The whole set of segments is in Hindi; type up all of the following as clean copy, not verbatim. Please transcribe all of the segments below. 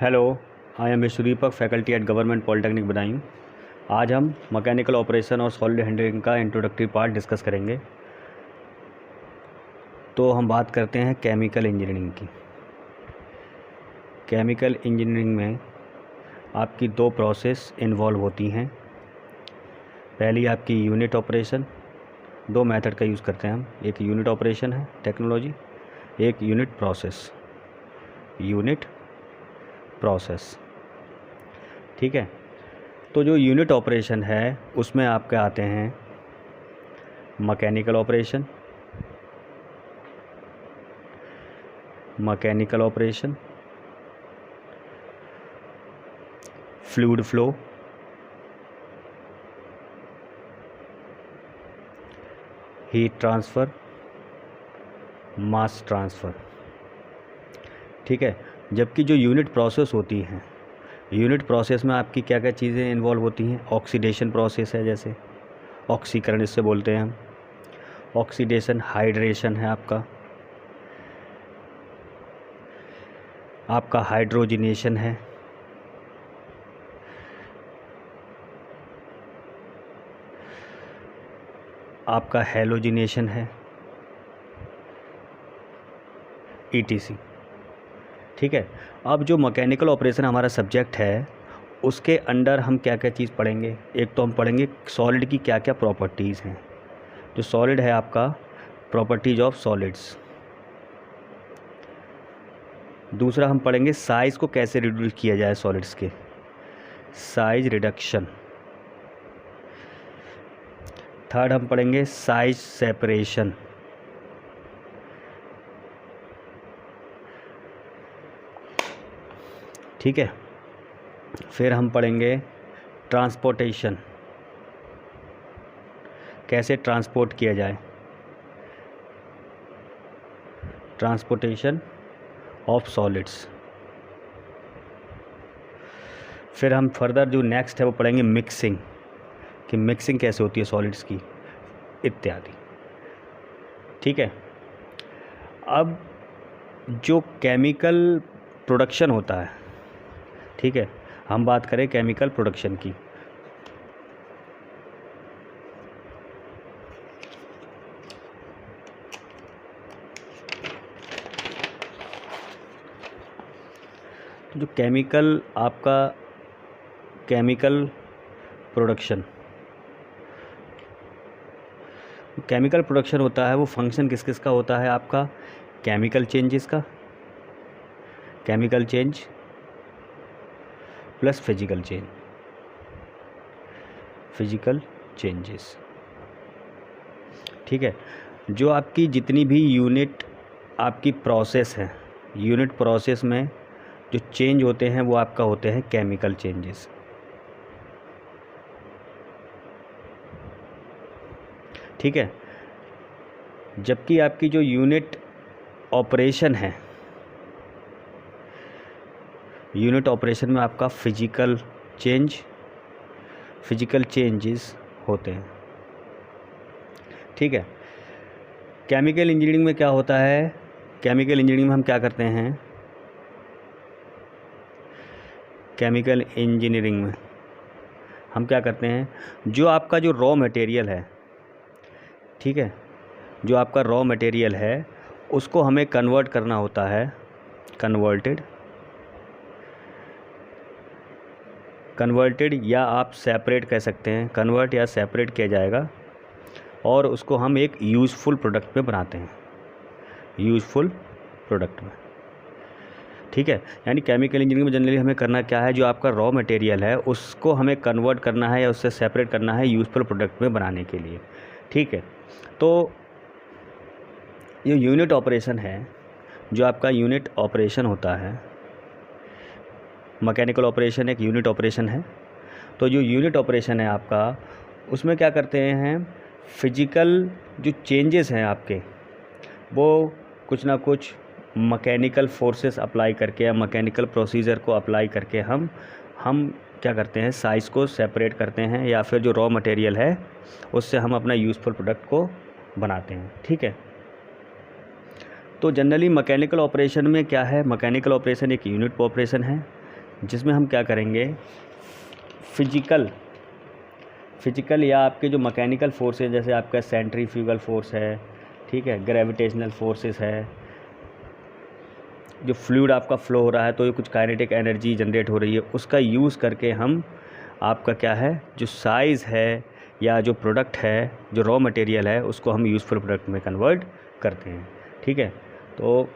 Hello, I am Vishwadeepak, faculty at government polytechnic Badaun. आज हम मैकेनिकल ऑपरेशन और सॉलिड हैंडलिंग का इंट्रोडक्टरी पार्ट डिस्कस करेंगे। तो हम बात करते हैं केमिकल इंजीनियरिंग की। केमिकल इंजीनियरिंग में आपकी दो प्रोसेस इन्वॉल्व होती हैं। पहली आपकी यूनिट ऑपरेशन। दो मेथड का यूज़ करते हैं हम, एक यूनिट ऑपरेशन है टेक्नोलॉजी, एक यूनिट प्रोसेस। यूनिट प्रोसेस, ठीक है। तो जो यूनिट ऑपरेशन है उसमें आपके आते हैं mechanical operation, fluid flow, heat transfer, मास ट्रांसफ़र, ठीक है। जबकि जो यूनिट प्रोसेस होती हैं, यूनिट प्रोसेस में आपकी क्या क्या चीज़ें इन्वॉल्व होती हैं। ऑक्सीडेशन प्रोसेस है, जैसे ऑक्सीकरण इससे बोलते हैं हम। ऑक्सीडेशन, हाइड्रेशन है आपका हाइड्रोजिनेशन है, आपका हैलोजिनेशन है, ETC, ठीक है। अब जो मैकेनिकल ऑपरेशन हमारा सब्जेक्ट है उसके अंडर हम क्या क्या चीज़ पढ़ेंगे। एक तो हम पढ़ेंगे सॉलिड की क्या क्या प्रॉपर्टीज़ हैं। जो सॉलिड है आपका, प्रॉपर्टीज़ ऑफ सॉलिड्स। दूसरा हम पढ़ेंगे साइज़ को कैसे रिड्यूस किया जाए सॉलिड्स के, साइज रिडक्शन। थर्ड हम पढ़ेंगे साइज सेपरेशन। ठीक है। फिर हम पढ़ेंगे ट्रांसपोर्टेशन, कैसे ट्रांसपोर्ट किया जाए, ट्रांसपोर्टेशन ऑफ सॉलिड्स। फिर हम फर्दर जो नेक्स्ट है वो पढ़ेंगे मिक्सिंग, कि मिक्सिंग कैसे होती है सॉलिड्स की, इत्यादि, ठीक है। अब जो केमिकल प्रोडक्शन होता है, ठीक है, हम बात करें केमिकल प्रोडक्शन की। तो जो केमिकल प्रोडक्शन होता है वो फंक्शन किस किस का होता है आपका, केमिकल चेंजेस का, chemical change plus physical changes, ठीक है। जो आपकी जितनी भी यूनिट आपकी प्रोसेस है, यूनिट प्रोसेस में जो चेंज होते हैं वो आपका होते हैं केमिकल चेंजेस, ठीक है। जबकि आपकी जो यूनिट ऑपरेशन है, यूनिट ऑपरेशन में आपका फिजिकल चेंजेस होते हैं, ठीक है। केमिकल इंजीनियरिंग में क्या होता है, केमिकल इंजीनियरिंग में हम क्या करते हैं, केमिकल इंजीनियरिंग में हम क्या करते हैं, जो आपका जो रॉ मटेरियल है, ठीक है, जो आपका रॉ मटेरियल है उसको हमें कन्वर्ट करना होता है, कन्वर्टेड या आप सेपरेट कह सकते हैं, कन्वर्ट या सेपरेट किया जाएगा और उसको हम एक यूज़फुल प्रोडक्ट में बनाते हैं, यूज़फुल प्रोडक्ट में, ठीक है। यानी केमिकल इंजीनियरिंग में जनरली हमें करना क्या है, जो आपका रॉ मटेरियल है उसको हमें कन्वर्ट करना है या उससे सेपरेट करना है यूज़फुल प्रोडक्ट में बनाने के लिए, ठीक है। तो ये यूनिट ऑपरेशन है, जो आपका यूनिट ऑपरेशन होता है, मैकेनिकल ऑपरेशन एक यूनिट ऑपरेशन है। तो जो यूनिट ऑपरेशन है आपका, उसमें क्या करते हैं, फिजिकल जो चेंजेस हैं आपके, वो कुछ ना कुछ मैकेनिकल फोर्सेस अप्लाई करके या मैकेनिकल प्रोसीजर को अप्लाई करके हम क्या करते हैं, साइज़ को सेपरेट करते हैं या फिर जो रॉ मटेरियल है उससे हम अपना यूज़फुल प्रोडक्ट को बनाते हैं, ठीक है। तो जनरली मैकेनिकल ऑपरेशन में क्या है, मैकेनिकल ऑपरेशन एक यूनिट ऑपरेशन है जिसमें हम क्या करेंगे, फिजिकल या आपके जो मैकेनिकल फोर्स है, जैसे आपका सेंट्रीफ्यूगल फोर्स है, ठीक है, ग्रेविटेशनल फोर्सेस है, जो फ्लूइड आपका फ्लो हो रहा है तो ये कुछ काइनेटिक एनर्जी जनरेट हो रही है, उसका यूज़ करके हम आपका क्या है, जो साइज़ है या जो प्रोडक्ट है, जो रॉ मटेरियल है, उसको हम यूज़फुल प्रोडक्ट में कन्वर्ट करते हैं। ठीक है, तो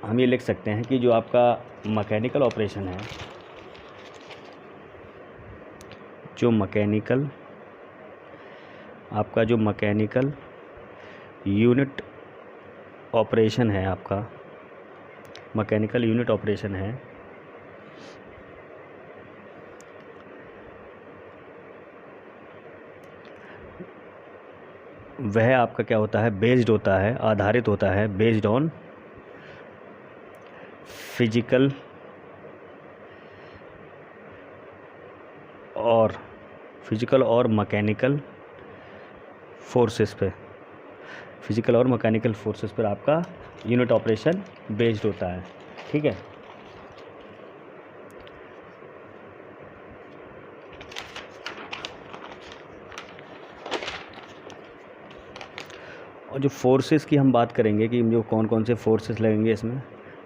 हम ये लिख सकते हैं कि जो आपका मैकेनिकल ऑपरेशन है, जो मैकेनिकल यूनिट ऑपरेशन है, आपका मैकेनिकल यूनिट ऑपरेशन है, वह आपका क्या होता है, बेस्ड होता है, आधारित होता है, बेस्ड ऑन फिजिकल और मैकेनिकल फोर्सेस पे, फिजिकल और मैकेनिकल फोर्सेस पर आपका यूनिट ऑपरेशन बेस्ड होता है। ठीक है, और जो फोर्सेस की हम बात करेंगे कि जो कौन कौन से फोर्सेस लगेंगे इसमें,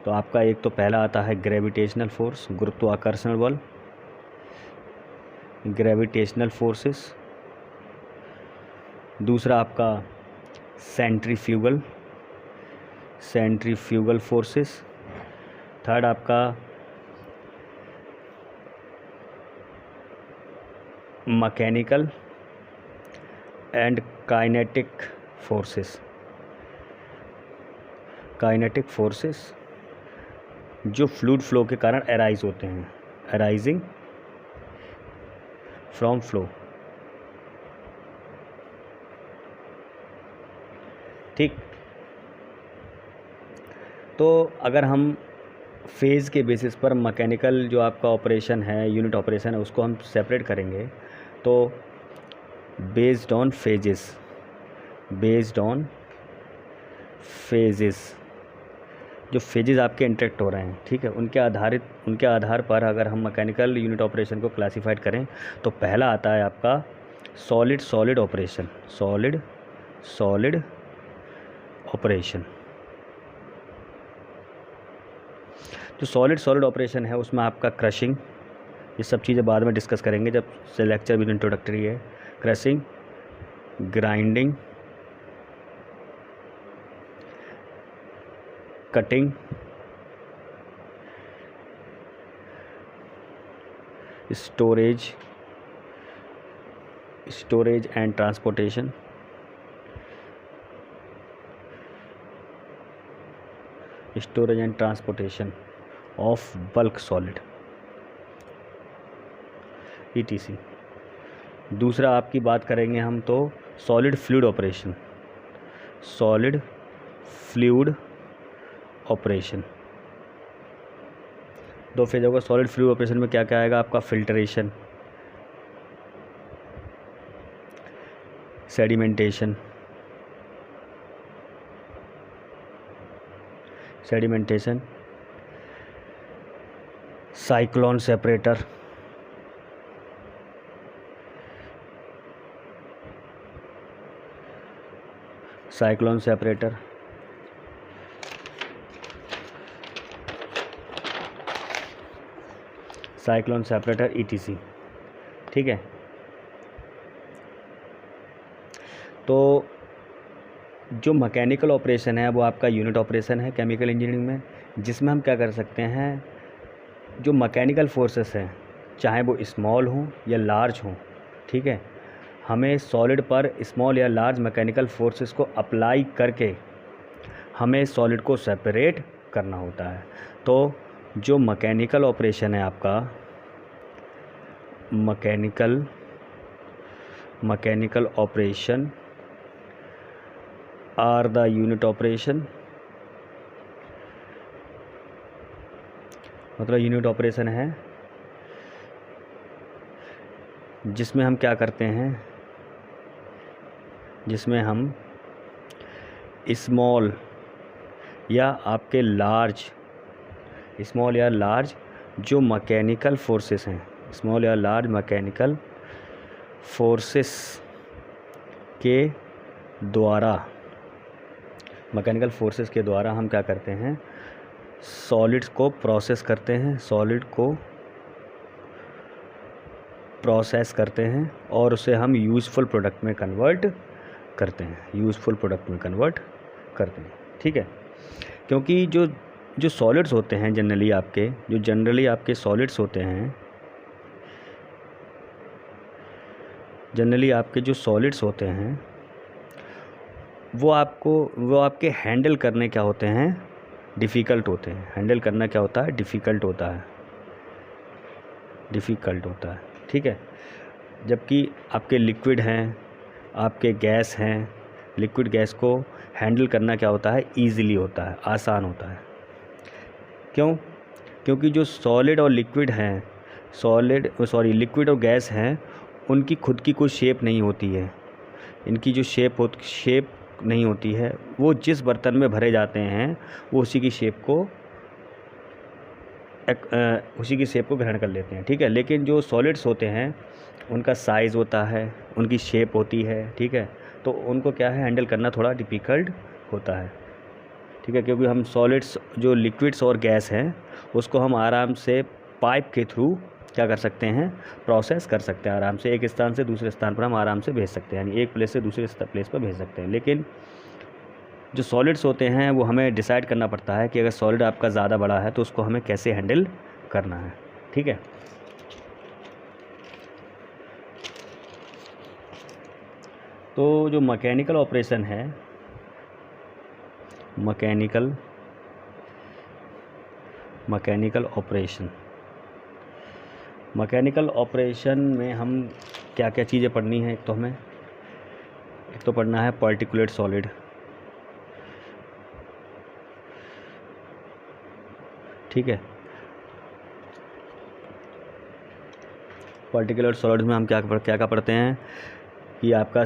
तो आपका एक तो पहला आता है ग्रेविटेशनल फोर्स, गुरुत्वाकर्षण बल, ग्रेविटेशनल फोर्सेस। दूसरा आपका सेंट्रीफ्यूगल फोर्सेस। थर्ड आपका मैकेनिकल एंड काइनेटिक फोर्सेस जो फ्लूइड फ्लो के कारण अराइज होते हैं, अराइजिंग फ्रॉम फ्लो। ठीक, तो अगर हम फेज़ के बेसिस पर मैकेनिकल जो आपका ऑपरेशन है, यूनिट ऑपरेशन है, उसको हम सेपरेट करेंगे, तो बेस्ड ऑन फेजेस, जो फेजेस आपके इंटरेक्ट हो रहे हैं, ठीक है, उनके आधार पर अगर हम मैकेनिकल यूनिट ऑपरेशन को क्लासिफाइड करें, तो पहला आता है आपका सॉलिड ऑपरेशन। जो सॉलिड ऑपरेशन है उसमें आपका क्रशिंग, ये सब चीज़ें बाद में डिस्कस करेंगे जब से लेक्चर भी इंट्रोडक्टरी है। Crushing, grinding, cutting, storage and transportation, of bulk solid, ETC। दूसरा आपकी बात करेंगे हम तो सॉलिड फ्लूइड ऑपरेशन। दो फेज होगा सॉलिड फ्लूइड ऑपरेशन में, क्या क्या आएगा आपका, filtration, sedimentation, cyclone separator, ETC। ठीक है, तो जो मैकेनिकल ऑपरेशन है वो आपका यूनिट ऑपरेशन है केमिकल इंजीनियरिंग में, जिसमें हम क्या कर सकते हैं, जो मैकेनिकल फोर्सेस हैं, चाहे वो स्मॉल हों या लार्ज हों, ठीक है, हमें सॉलिड पर स्मॉल या लार्ज मैकेनिकल फोर्सेस को अप्लाई करके हमें सॉलिड को सेपरेट करना होता है। तो जो मैकेनिकल ऑपरेशन है आपका, mechanical operation are the unit operation, मतलब यूनिट ऑपरेशन है जिसमें हम क्या करते हैं, जिसमें हम स्मॉल या लार्ज जो मैकेनिकल फोर्सेस हैं, स्मॉल या लार्ज मैकेनिकल फोर्सेस के द्वारा हम क्या करते हैं, सॉलिड्स को प्रोसेस करते हैं, और उसे हम यूज़फुल प्रोडक्ट में कन्वर्ट करते हैं, ठीक है। क्योंकि जो सॉलिड्स होते हैं जनरली आपके सॉलिड्स होते हैं, वो आपके हैंडल करने क्या होते हैं, डिफ़िकल्ट होते हैं। हैंडल करना क्या होता है, डिफ़िकल्ट होता है, ठीक है। जबकि आपके लिक्विड हैं, आपके गैस हैं, लिक्विड गैस को हैंडल करना क्या होता है, ईज़िली होता है, आसान होता है। क्यों? क्योंकि जो लिक्विड और गैस हैं, उनकी खुद की कोई शेप नहीं होती है। इनकी जो शेप नहीं होती है, वो जिस बर्तन में भरे जाते हैं वो उसी की शेप को ग्रहण कर लेते हैं, ठीक है। लेकिन जो सॉलिड्स होते हैं उनका साइज़ होता है, उनकी शेप होती है, ठीक है। तो उनको क्या है, हैंडल करना थोड़ा डिफ़िकल्ट होता है, ठीक है। क्योंकि हम सॉलिड्स, जो लिक्विड्स और गैस हैं, उसको हम आराम से पाइप के थ्रू क्या कर सकते हैं, प्रोसेस कर सकते हैं आराम से। एक स्थान से दूसरे स्थान पर हम आराम से भेज सकते हैं, यानी एक प्लेस से दूसरे प्लेस पर भेज सकते हैं। लेकिन जो सॉलिड्स होते हैं वो हमें डिसाइड करना पड़ता है कि अगर सॉलिड आपका ज़्यादा बड़ा है तो उसको हमें कैसे हैंडल करना है, ठीक है। तो जो मैकेनिकल ऑपरेशन है, मैकेनिकल ऑपरेशन में हम क्या क्या चीज़ें पढ़नी है। एक तो पढ़ना है पार्टिकुलेट सॉलिड, ठीक है। पार्टिकुलेट सॉलिड्स में हम क्या पढ़ते हैं कि आपका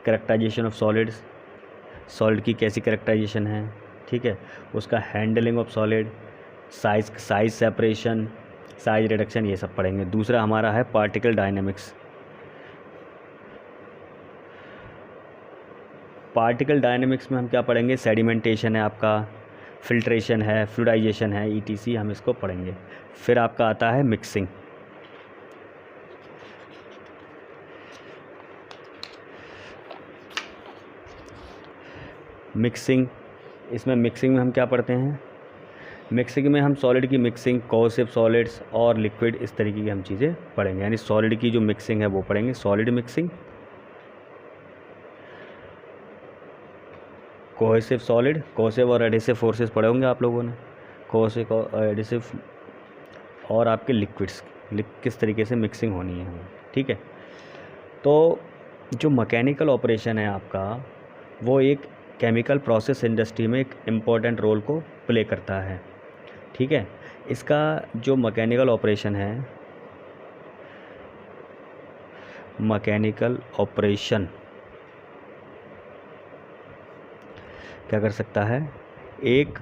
कैरेक्टराइजेशन ऑफ सॉलिड्स, सॉलिड की कैसी कैरेक्टराइजेशन है, ठीक है। उसका handling of solid, size separation, size reduction, ये सब पढ़ेंगे। दूसरा हमारा है पार्टिकल डायनेमिक्स। पार्टिकल डायनेमिक्स में हम क्या पढ़ेंगे, सेडिमेंटेशन है आपका, फिल्ट्रेशन है, फ्लूइडाइजेशन है, ETC, हम इसको पढ़ेंगे। फिर आपका आता है मिक्सिंग। इसमें मिक्सिंग में हम क्या पढ़ते हैं, मिक्सिंग में हम सॉलिड की मिक्सिंग, कोहेसिव सॉलिड्स और लिक्विड, इस तरीके की हम चीज़ें पढ़ेंगे। यानी सॉलिड की जो मिक्सिंग है वो पढ़ेंगे, सॉलिड मिक्सिंग, कोहेसिव और एडिसिव फोर्सेस पढ़े होंगे आप लोगों ने, कोहेसिव और एडिसिव, और आपके लिक्विड्स किस तरीके से मिक्सिंग होनी है, ठीक है। तो जो मैकेनिकल ऑपरेशन है आपका, वो एक केमिकल प्रोसेस इंडस्ट्री में एक इम्पॉर्टेंट रोल को प्ले करता है, ठीक है। इसका जो मैकेनिकल ऑपरेशन क्या कर सकता है, एक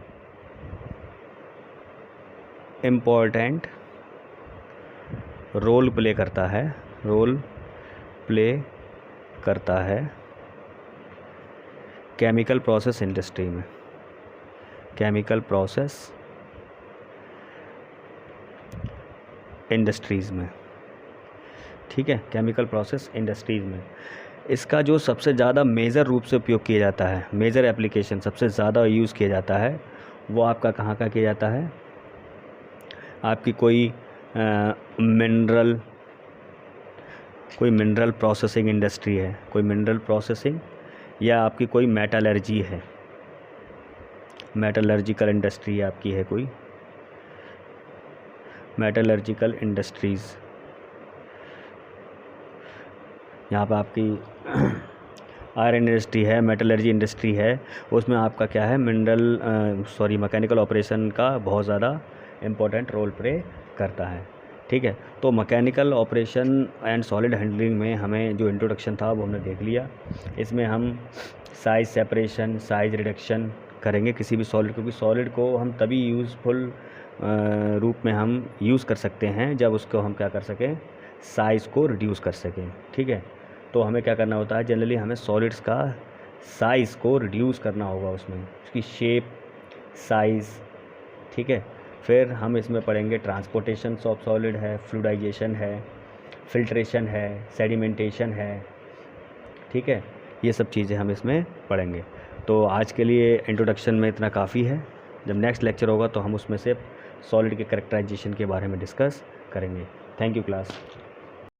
इम्पॉर्टेंट रोल प्ले करता है केमिकल प्रोसेस इंडस्ट्री में, ठीक है, केमिकल प्रोसेस इंडस्ट्रीज़ में। इसका जो सबसे ज़्यादा मेजर रूप से उपयोग किया जाता है, मेजर एप्लीकेशन सबसे ज़्यादा यूज़ किया जाता है, वो आपका कहाँ का किया जाता है, आपकी कोई मिनरल प्रोसेसिंग इंडस्ट्री है, कोई मिनरल प्रोसेसिंग, या आपकी कोई मेटलर्जी है, मेटलर्जिकल इंडस्ट्री आपकी है, कोई मेटलर्जिकल इंडस्ट्रीज़। यहाँ पर आपकी आयरन इंडस्ट्री है, मेटलर्जी इंडस्ट्री है, उसमें आपका क्या है, मैकेनिकल ऑपरेशन का बहुत ज़्यादा इम्पोर्टेंट रोल प्ले करता है, ठीक है। तो mechanical operation and solid handling में हमें जो इंट्रोडक्शन था वो हमने देख लिया। इसमें हम साइज सेपरेशन, साइज रिडक्शन करेंगे किसी भी सॉलिड, क्योंकि सॉलिड को हम तभी यूज़फुल रूप में हम यूज़ कर सकते हैं जब उसको हम क्या कर सकें, साइज़ को रिड्यूस कर सकें। ठीक है, तो हमें क्या करना होता है, जनरली हमें सॉलिड्स का साइज़ को रिड्यूस करना होगा, उसमें उसकी शेप, साइज़। ठीक है, फिर हम इसमें पढ़ेंगे ट्रांसपोर्टेशन ऑफ सॉलिड है, फ्लूइडाइजेशन है, फिल्ट्रेशन है, सेडिमेंटेशन है। ठीक है, ये सब चीज़ें हम इसमें पढ़ेंगे। तो आज के लिए इंट्रोडक्शन में इतना काफ़ी है। जब नेक्स्ट लेक्चर होगा तो हम उसमें से सॉलिड के कैरेक्टराइजेशन के बारे में डिस्कस करेंगे। Thank you class.